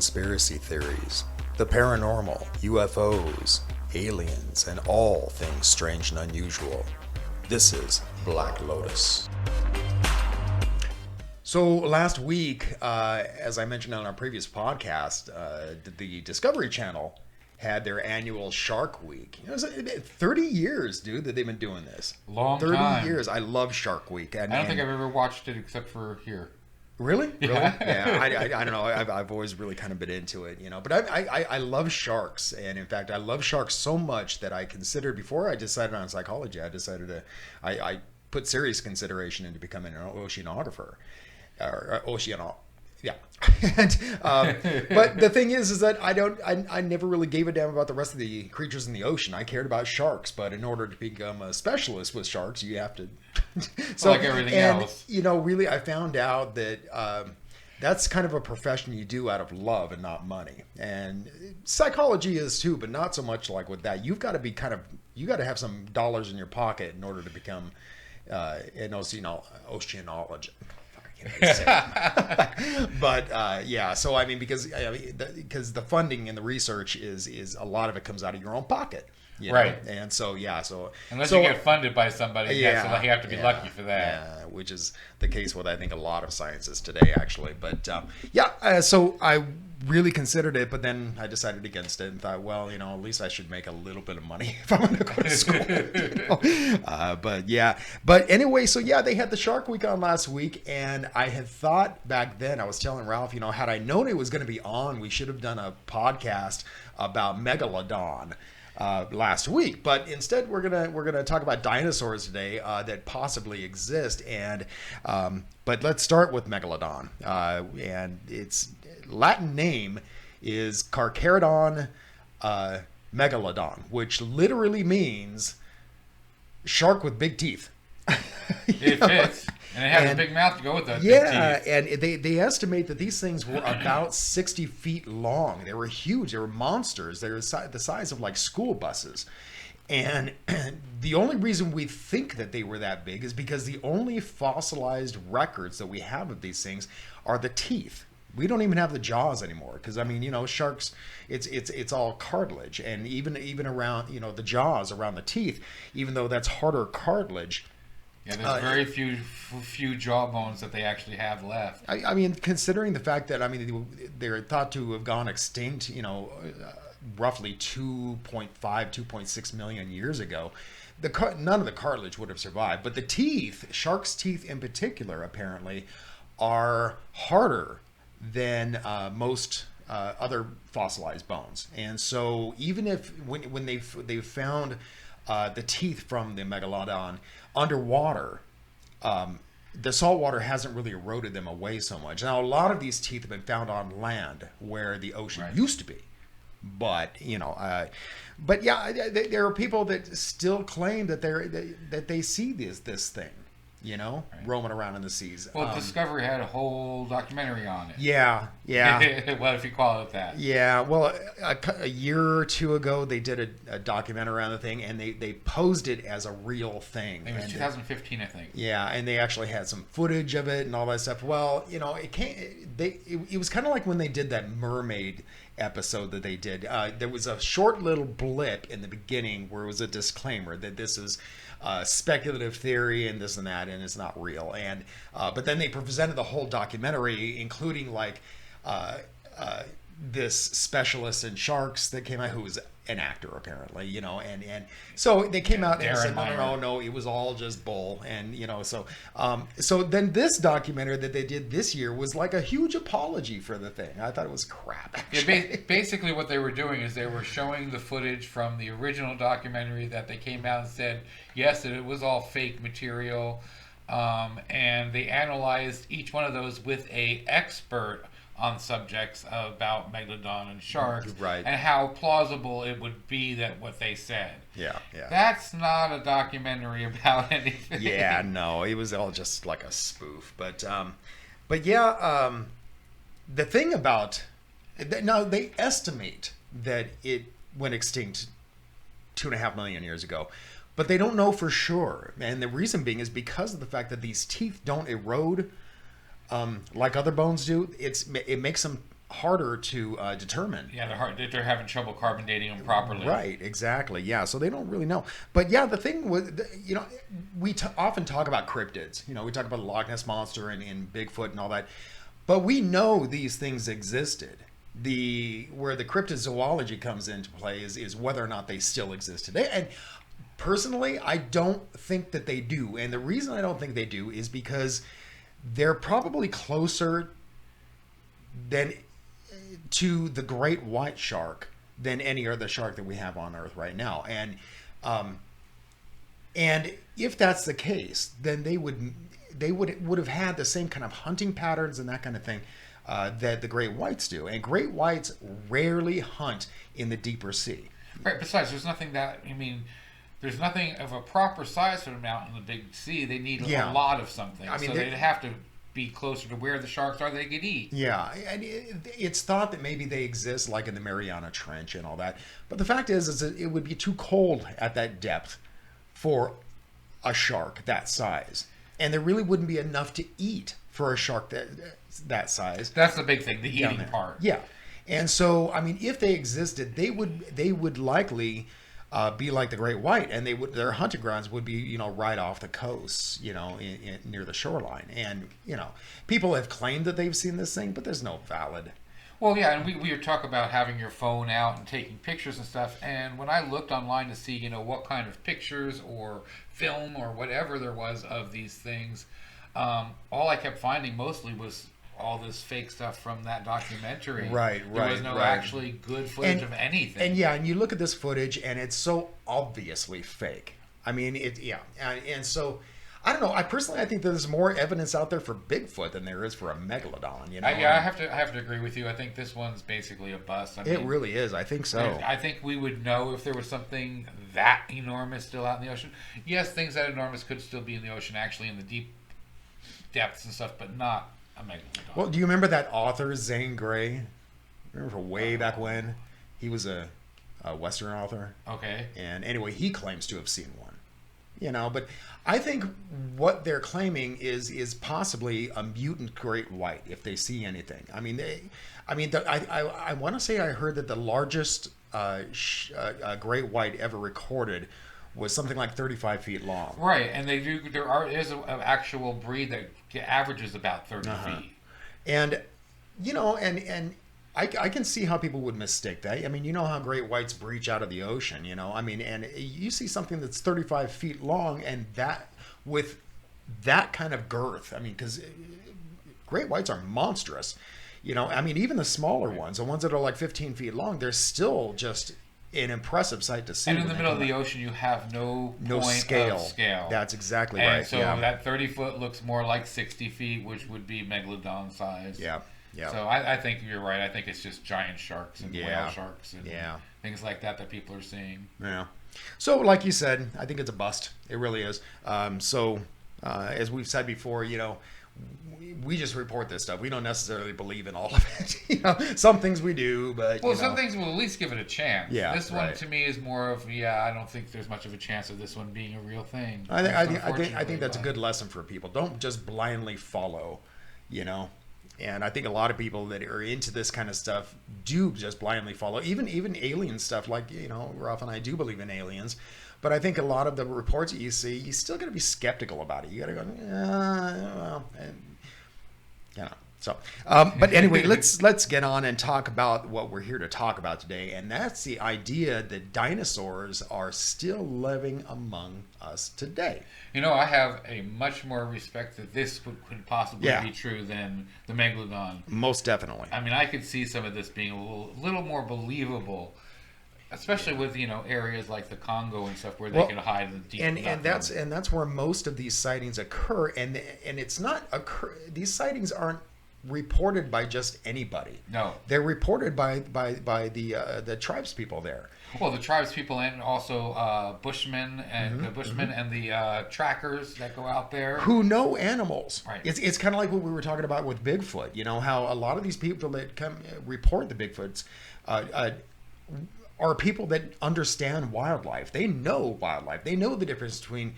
conspiracy theories, the paranormal, UFOs, aliens, and all things strange and unusual. This is Black Lotus. So last week, as I mentioned on our previous podcast, the Discovery Channel had their annual Shark Week. It was 30 years, dude, that they've been doing this. Long 30 time. yees. I love Shark Week. I don't think I've ever watched it except for here. Really? Yeah. Yeah. I don't know. I've always really kind of been into it, you know. But I love sharks, and in fact, I love sharks so much that I considered, before I decided on psychology, I put serious consideration into becoming an oceanographer, Yeah. And, but the thing is that I never really gave a damn about the rest of the creatures in the ocean. I cared about sharks, but in order to become a specialist with sharks, you have to. So, like everything else. You know, really, I found out that that's kind of a profession you do out of love and not money. And psychology is too, but not so much like with that. You got to have some dollars in your pocket in order to become an oceanologist. But yeah, so I mean, because the funding and the research is a lot of it comes out of your own pocket, you know? Right? And so yeah, unless you get funded by somebody, you have to be lucky for that. Yeah, which is the case with I think a lot of sciences today, actually. But so I really considered it, but then I decided against it and thought, well, you know, at least I should make a little bit of money if I'm going to go to school. You know? But anyway, so yeah, they had the Shark Week on last week, and I had thought back then, I was telling Ralph, you know, had I known it was going to be on, we should have done a podcast about Megalodon last week, but instead we're gonna talk about dinosaurs today that possibly exist, and but let's start with Megalodon, and its Latin name is Carcharodon megalodon, which literally means shark with big teeth. It fits. And it has a big mouth to go with that. Yeah, and they estimate that these things were about 60 feet long. They were huge. They were monsters. They were the size of like school buses. And the only reason we think that they were that big is because the only fossilized records that we have of these things are the teeth. We don't even have the jaws anymore, because I mean, you know, sharks, it's all cartilage, and even around, you know, the jaws around the teeth, even though that's harder cartilage. Yeah, there's very few jaw bones that they actually have left. I mean, considering the fact that, I mean, they're thought to have gone extinct, you know, roughly 2.6 million years ago, none of the cartilage would have survived. But the teeth, sharks' teeth in particular, apparently, are harder than most other fossilized bones. And so even if when they found the teeth from the Megalodon underwater, the salt water hasn't really eroded them away so much. Now, a lot of these teeth have been found on land where the ocean used to be. But, you know, but yeah, there are people that still claim that they see this thing, you know, roaming around in the seas. Well, Discovery had a whole documentary on it. Yeah. Well, if you call it that. Yeah, well, a year or two ago, they did a documentary on the thing, and they posed it as a real thing. It was 2015, I think. Yeah, and they actually had some footage of it and all that stuff. Well, you know, it was kind of like when they did that mermaid episode that they did. There was a short little blip in the beginning where it was a disclaimer that this is speculative theory and this and that, and it's not real. And but then they presented the whole documentary, including like this specialist in sharks that came out, who was an actor apparently, you know, and so they came out and said no, it was all just bull, and you know, so then this documentary that they did this year was like a huge apology for the thing. I thought it was crap. Yeah, basically what they were doing is they were showing the footage from the original documentary that they came out and said yes, that it was all fake material, and they analyzed each one of those with a expert on subjects about Megalodon and sharks, right, and how plausible it would be that what they said. Yeah. That's not a documentary about anything. Yeah, no, it was all just like a spoof. But yeah, the thing about now, they estimate that it went extinct 2.5 million years ago, but they don't know for sure. And the reason being is because of the fact that these teeth don't erode like other bones do. It makes them harder to determine. Yeah, they're having trouble carbon dating them properly. Right, exactly. Yeah, so they don't really know. But yeah, the thing with, we often talk about cryptids. We talk about the Loch Ness Monster and Bigfoot and all that. But we know these things existed. Where the cryptozoology comes into play is whether or not they still exist today. And personally, I don't think that they do. And the reason I don't think they do is because they're probably closer than to the great white shark than any other shark that we have on Earth right now. And if that's the case, then they would have had the same kind of hunting patterns and that kind of thing that the great whites do. And great whites rarely hunt in the deeper sea. Right. Besides, there's nothing of a proper size for them out in the big sea. They need a lot of something. I mean, so they'd have to be closer to where the sharks are they could eat. Yeah, and it's thought that maybe they exist like in the Mariana Trench and all that. But the fact is that it would be too cold at that depth for a shark that size. And there really wouldn't be enough to eat for a shark that size. That's the big thing, the eating part. Yeah. And so, I mean, if they existed, they would likely be like the great white, and their hunting grounds would be right off the coast, near the shoreline. And people have claimed that they've seen this thing, but there's no valid. Well, yeah, and we talk about having your phone out and taking pictures and stuff. And when I looked online to see what kind of pictures or film or whatever there was of these things, all I kept finding mostly was all this fake stuff from that documentary. Right. There was no actually good footage of anything. And you look at this footage and it's so obviously fake. I mean, and so I don't know. I think there's more evidence out there for Bigfoot than there is for a megalodon. I have to agree with you. I think this one's basically a bust. It really is. I think so. I think we would know if there was something that enormous still out in the ocean. Yes, things that enormous could still be in the ocean, actually in the deep depths and stuff, but not a megalodon. Well, do you remember that author Zane Grey? Remember from way back when? He was a Western author. Okay. And anyway, he claims to have seen one. But I think what they're claiming is possibly a mutant great white if they see anything. I want to say I heard that the largest great white ever recorded was something like 35 feet long. Right, and there is an actual breed that averages about 30 feet. And I can see how people would mistake that. I mean, how great whites breach out of the ocean, and you see something that's 35 feet long and that with that kind of girth. I mean, because great whites are monstrous. Even the smaller ones, the ones that are like 15 feet long, they're still just an impressive sight to see. And in the middle of the ocean, you have no scale. Of scale. That's exactly and right. So that 30 foot looks more like 60 feet, which would be megalodon size. Yeah. Yeah. So I think you're right. I think it's just giant sharks and whale sharks and things like that people are seeing. Yeah. So, like you said, I think it's a bust. It really is. As we've said before, we just report this stuff. We don't necessarily believe in all of it. Some things we do, but some things we'll at least give it a chance. Yeah. This one to me is more of I don't think there's much of a chance of this one being a real thing. I think that's a good lesson for people. Don't just blindly follow. And I think a lot of people that are into this kind of stuff do just blindly follow. Even alien stuff, like, Ralph and I do believe in aliens. But I think a lot of the reports that you see, you still got to be skeptical about it. You got to go, well, So, but anyway, let's get on and talk about what we're here to talk about today, and that's the idea that dinosaurs are still living among us today. I have a much more respect that this could possibly be true than the megalodon. Most definitely. I mean, I could see some of this being a little more believable, especially with areas like the Congo and stuff where they can hide in the deep. And that's where most of these sightings occur, and it's not these sightings aren't reported by just anybody. No, they're reported by the tribes people there. Well, the tribes people and also bushmen and the trackers that go out there who know animals. Right. It's kind of like what we were talking about with Bigfoot. How a lot of these people that come report the Bigfoots are people that understand wildlife. They know wildlife. They know the difference between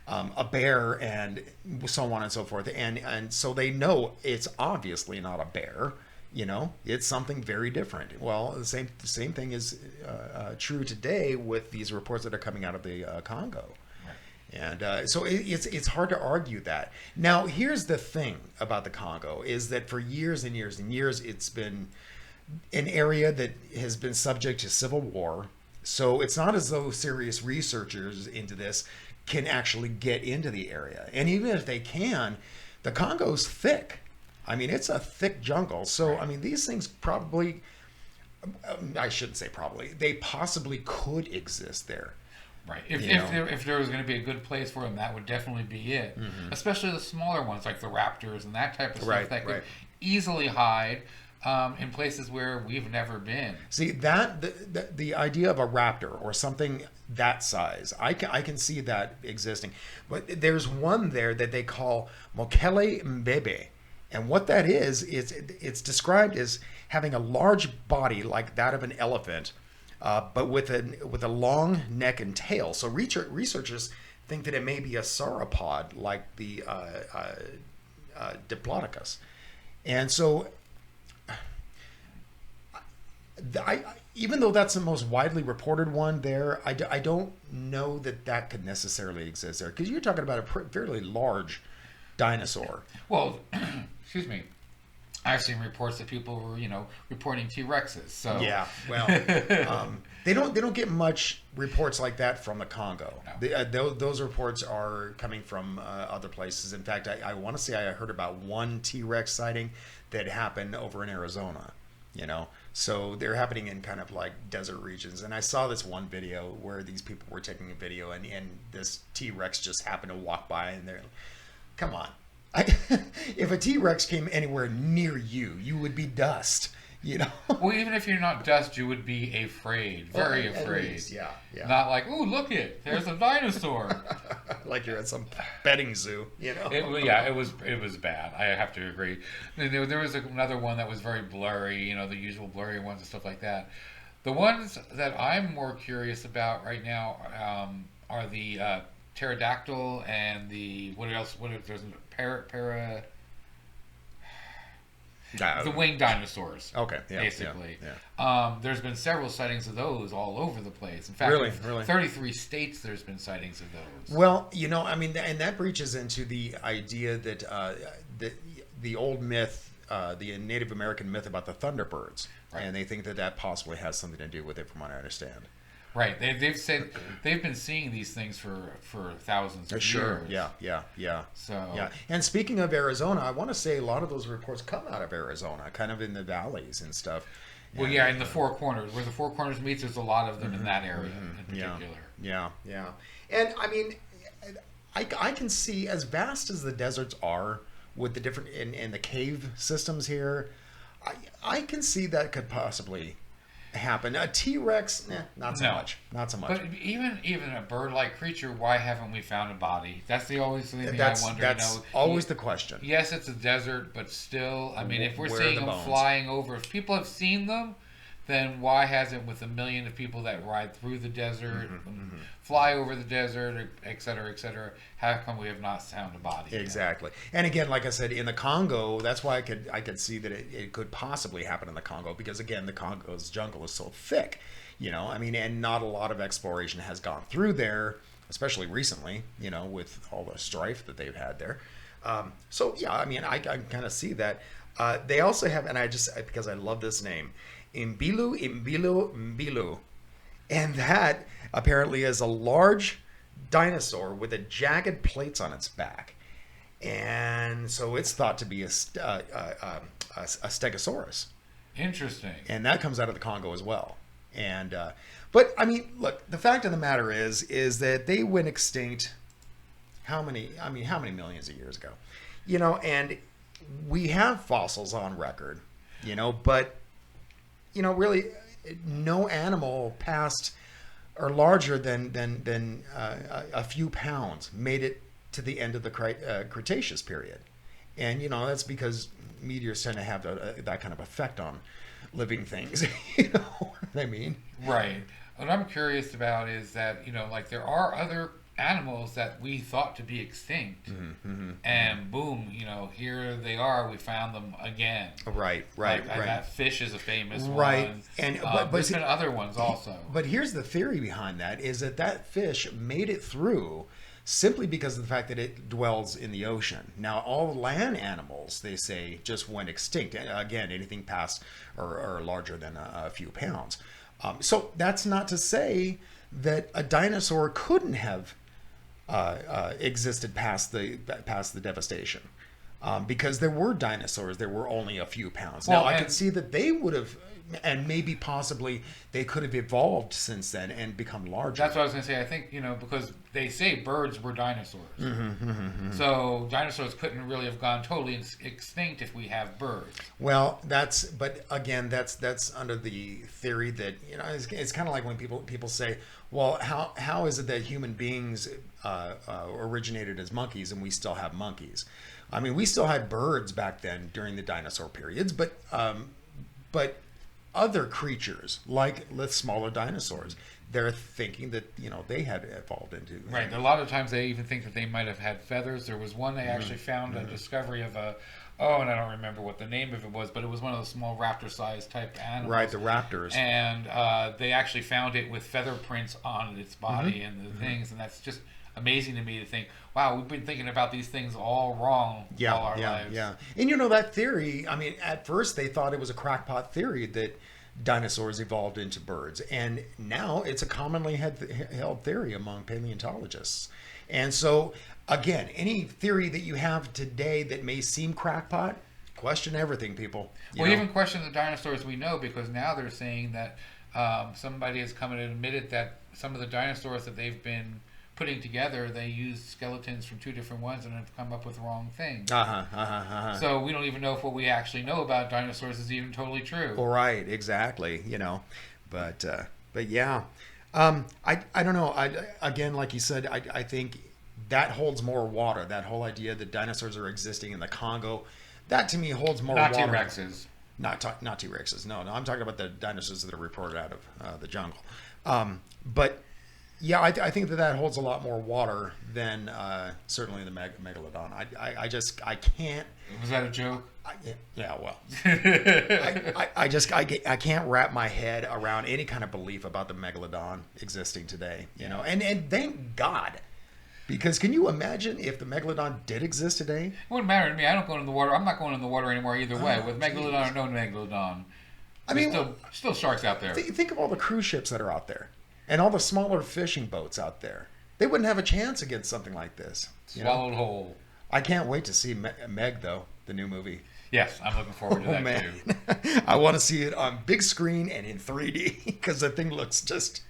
a bear and so on and so forth, and so they know it's obviously not a bear. It's something very different. Well, the same thing is true today with these reports that are coming out of the Congo. And so it's hard to argue that. Now, here's the thing about the Congo is that for years and years and years, it's been an area that has been subject to civil war. So it's not as though serious researchers into this can actually get into the area. And even if they can, the Congo's thick. I mean, it's a thick jungle. So, I mean, these things probably, I shouldn't say probably, they possibly could exist there. Right. If there was going to be a good place for them, that would definitely be it. Mm-hmm. Especially the smaller ones like the raptors and that type of stuff that could easily hide in places where we've never been. See, the idea of a raptor or something that size, I can see that existing. But there's one there that they call Mokele Mbebe. And what that is it's described as having a large body like that of an elephant, but with a long neck and tail. So researchers think that it may be a sauropod like the Diplodocus. And so, even though that's the most widely reported one there, I don't know that could necessarily exist there. Because you're talking about a fairly large dinosaur. Well, excuse me. I've seen reports that people were, reporting T-Rexes. So yeah, well, they don't get much reports like that from the Congo. No. Those reports are coming from other places. In fact, I want to say I heard about one T-Rex sighting that happened over in Arizona. So they're happening in kind of like desert regions. And I saw this one video where these people were taking a video, and this T-Rex just happened to walk by, and they're, come on. If a T-Rex came anywhere near you, you would be dust, Well, even if you're not dust, you would be afraid, very afraid. Least, yeah. Not like, ooh, look it, there's a dinosaur. Like you're at some petting zoo, It was bad. I have to agree. There was another one that was very blurry, the usual blurry ones and stuff like that. The ones that I'm more curious about right now are the pterodactyl and the there's the winged dinosaurs. Okay, basically. Yeah. There's been several sightings of those all over the place. In fact, really? 33 states there's been sightings of those. Well, and that breaches into the idea that the old myth, the Native American myth about the Thunderbirds, and they think that possibly has something to do with it, from what I understand. Right. They've said they've been seeing these things for thousands of years. Yeah. So yeah. And speaking of Arizona, I want to say a lot of those reports come out of Arizona, kind of in the valleys and stuff. Well, in the Four Corners, where the Four Corners meets, there's a lot of them in that area in particular. Yeah. And I mean, I can see, as vast as the deserts are, with the different in the cave systems here, I can see that could possibly happen. A T-Rex, not so much. But even a bird-like creature, why haven't we found a body? That's the always thing I wonder. That's always the question. Yes, it's a desert, but still, I mean, if we're seeing them flying over, if people have seen them, then why hasn't, with a million of people that ride through the desert, fly over the desert, et cetera, how come we have not found a body? Exactly. Yet? And again, like I said, in the Congo, that's why I could see that it could possibly happen in the Congo, because again, the Congo's jungle is so thick, and not a lot of exploration has gone through there, especially recently, with all the strife that they've had there. So yeah, I mean, I kind of see that. They also have, and because I love this name, Mbilu. And that apparently is a large dinosaur with jagged plates on its back. And so it's thought to be a Stegosaurus. Interesting. And that comes out of the Congo as well. And but I mean, look, the fact of the matter is that they went extinct how many millions of years ago? And we have fossils on record, but really, no animal past or larger than a few pounds made it to the end of the Cretaceous period. And that's because meteors tend to have that kind of effect on living things. You know what I mean? Right. What I'm curious about is that like there are other animals that we thought to be extinct, and boom, here they are. We found them again. Right. That fish is a famous Right. one. And there's been other ones also. But here's the theory behind that: is that fish made it through simply because of the fact that it dwells in the ocean. Now, all land animals, they say, just went extinct. Again, anything past or larger than a few pounds. So that's not to say that a dinosaur couldn't have existed past the devastation, because there were dinosaurs. There were only a few pounds. Now, I can see that they would have, and maybe possibly they could have evolved since then and become larger. That's what I was going to say. I think, because they say birds were dinosaurs. So dinosaurs couldn't really have gone totally extinct if we have birds. Well, that's under the theory that, it's kind of like when people say, well, how is it that human beings originated as monkeys and we still have monkeys? I mean, we still had birds back then during the dinosaur periods, but other creatures like the smaller dinosaurs, they're thinking that they had evolved into right. A lot of times they even think that they might have had feathers. There was one they actually found a discovery of and I don't remember what the name of it was, but it was one of those small raptor-sized type animals. Right, the raptors. And they actually found it with feather prints on its body and the things, and that's just amazing to me to think, wow, we've been thinking about these things all wrong all our lives. Yeah. And that theory, I mean, at first they thought it was a crackpot theory that dinosaurs evolved into birds. And now it's a commonly held theory among paleontologists. And so, again, any theory that you have today that may seem crackpot, question everything, people. Even question the dinosaurs we know, because now they're saying that somebody has come and admitted that some of the dinosaurs that they've been putting together, they used skeletons from two different ones and have come up with the wrong things. So we don't even know if what we actually know about dinosaurs is even totally true. All right, exactly. But yeah, I don't know. Again, like you said, I think that holds more water. That whole idea that dinosaurs are existing in the Congo, that to me holds more water. Not T-Rexes. Not T-Rexes. No, I'm talking about the dinosaurs that are reported out of the jungle. But yeah, I think that holds a lot more water than certainly the Megalodon. I can't. Was that a joke? Yeah, well, I can't wrap my head around any kind of belief about the Megalodon existing today. And thank God, because can you imagine if the Megalodon did exist today? It wouldn't matter to me. I don't go in the water. I'm not going in the water anymore either way. With Megalodon or no Megalodon, still sharks out there. Think of all the cruise ships that are out there. And all the smaller fishing boats out there. They wouldn't have a chance against something like this. Swallowed whole. I can't wait to see Meg, though, the new movie. Yes, I'm looking forward to that, too. I want to see it on big screen and in 3D, because the thing looks just...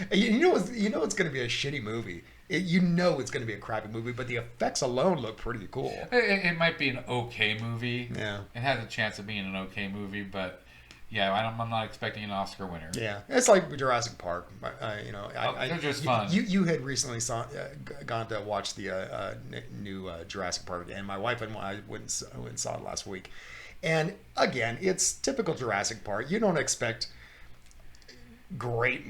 it's going to be a shitty movie. It's going to be a crappy movie, but the effects alone look pretty cool. It might be an okay movie. Yeah. It has a chance of being an okay movie, but... Yeah, I'm not expecting an Oscar winner. Yeah, it's like Jurassic Park. They're just fun. You had recently gone to watch the new Jurassic Park, and my wife and I went and saw it last week. And again, it's typical Jurassic Park. You don't expect great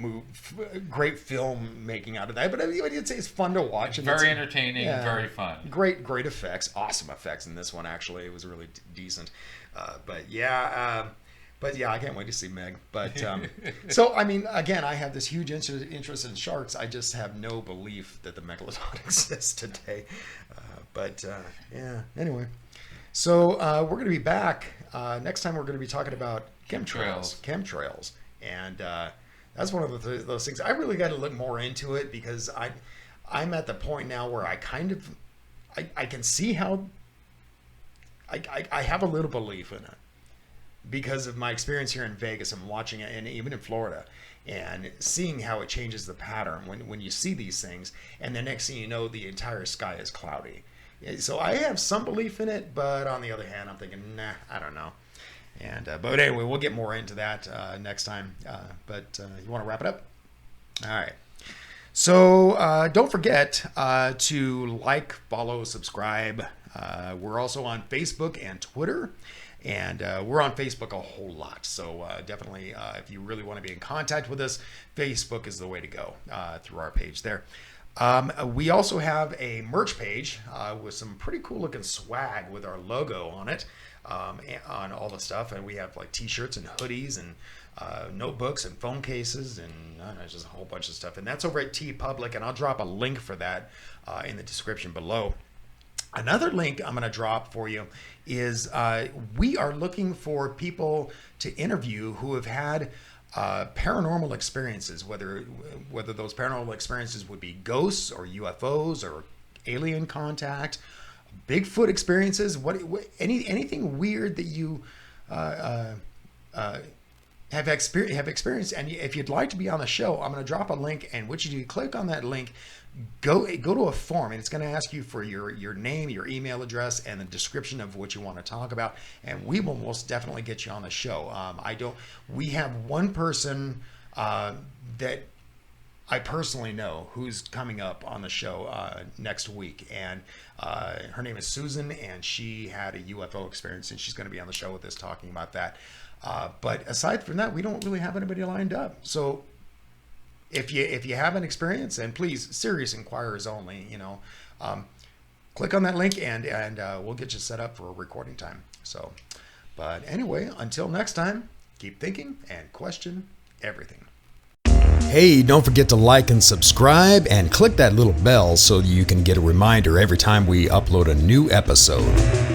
film making out of that, but it's fun to watch. It's very entertaining, and very fun. Great effects, awesome effects in this one. Actually, it was really decent. But yeah, I can't wait to see Meg. But so I mean, again, I have this huge interest in sharks. I just have no belief that the Megalodon exists today. Yeah. Anyway, so we're going to be back next time. We're going to be talking about chemtrails, and that's one of those things. I really got to look more into it, because I'm at the point now where I can see how I have a little belief in it, because of my experience here in Vegas and watching it, and even in Florida, and seeing how it changes the pattern when you see these things, and the next thing you know, the entire sky is cloudy. So I have some belief in it, but on the other hand, I'm thinking, nah, I don't know. And but anyway, we'll get more into that next time. But you want to wrap it up? All right. So don't forget to like, follow, subscribe. We're also on Facebook and Twitter. And we're on Facebook a whole lot. So definitely, if you really want to be in contact with us, Facebook is the way to go through our page there. We also have a merch page with some pretty cool looking swag with our logo on it, on all the stuff. And we have like t-shirts and hoodies and notebooks and phone cases and I don't know, just a whole bunch of stuff. And that's over at TeePublic, and I'll drop a link for that in the description below. Another link I'm going to drop for you is we are looking for people to interview who have had paranormal experiences, whether those paranormal experiences would be ghosts or UFOs or alien contact, Bigfoot experiences, anything weird that you have experienced. And if you'd like to be on the show, I'm going to drop a link, and what you do, click on that link, go to a form, and it's going to ask you for your name, your email address, and the description of what you want to talk about, and we will most definitely get you on the show. We have one person that I personally know who's coming up on the show next week, and her name is Susan, and she had a UFO experience, and she's going to be on the show with us talking about that. But aside from that, we don't really have anybody lined up. So if you have an experience, and please, serious inquirers only, click on that link, and we'll get you set up for a recording time. So, but anyway, until next time, keep thinking and question everything. Hey, don't forget to like and subscribe and click that little bell so you can get a reminder every time we upload a new episode.